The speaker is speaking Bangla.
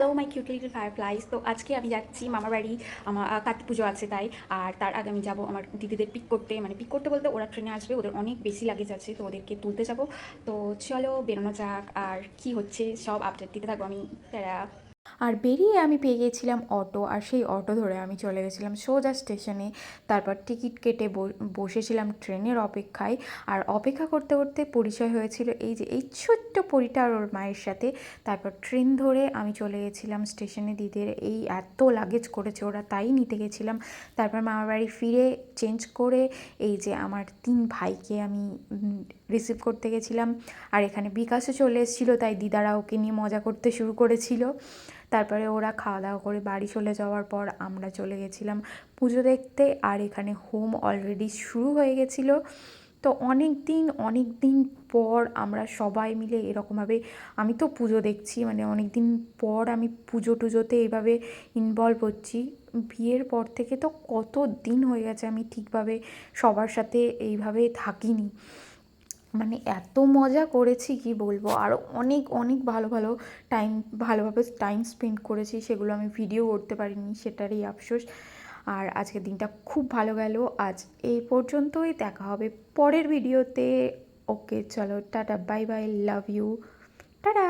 Hello my cute little fireflies. তো আজকে আমি যাচ্ছি মামার বাড়ি। আমার কার্তিক পুজো আছে তাই। আর তার আগে আমি যাবো আমার দিদিদের পিক করতে, মানে পিক করতে বলতে ওরা ট্রেনে আসবে, ওদের অনেক বেশি লাগেজ আছে, তো ওদেরকে তুলতে যাব। তো চলো বেরোনো যাক, আর কি হচ্ছে সব আপডেট দিতে থাকবো আমি। তারা আর বেরিয়ে আমি পেয়ে গিয়েছিলাম অটো, আর সেই অটো ধরে আমি চলে গেছিলাম সোজা স্টেশনে। তারপর টিকিট কেটে বসেছিলাম ট্রেনের অপেক্ষায়। আর অপেক্ষা করতে করতে পরিচয় হয়েছিল এই ছোট্ট পরিটা আর ওর মায়ের সাথে। তারপর ট্রেন ধরে আমি চলে গেছিলাম স্টেশনে। দিদির এই এত লাগেজ করেছে ওরা, তাই নিতে গেছিলাম। তারপর মামার বাড়ি ফিরে চেঞ্জ করে এই যে আমার 3 ভাইকে আমি রিসিভ করতে গেছিলাম। আর এখানে বিকাশও চলে এসেছিলো, তাই দিদারা ওকে নিয়ে মজা করতে শুরু করেছিল। তারপরে ওরা খাওয়া দাওয়া করে বাড়ি চলে যাওয়ার পর আমরা চলে গেছিলাম পুজো দেখতে। আর এখানে হোম অলরেডি শুরু হয়ে গেছিলো। তো অনেক দিন পর আমরা সবাই মিলে এরকমভাবে, আমি তো পুজো দেখছি, মানে অনেক দিন পর আমি পুজো টুজোতে এইভাবে ইনভলভ হচ্ছি। বিয়ের পর থেকে তো কত দিন হয়ে গেছে আমি ঠিকভাবে সবার সাথে এইভাবে থাকিনি। মানে এত মজা করেছি কি বলবো। আরও অনেক ভালোভাবে টাইম স্পেন্ড করেছি, সেগুলো আমি ভিডিও করতে পারিনি, সেটারই আফসোস। আর আজকের দিনটা খুব ভালো গেল। আজ এই পর্যন্তই, দেখা হবে পরের ভিডিওতে। ওকে চলো, tata, bye bye, love you, tata.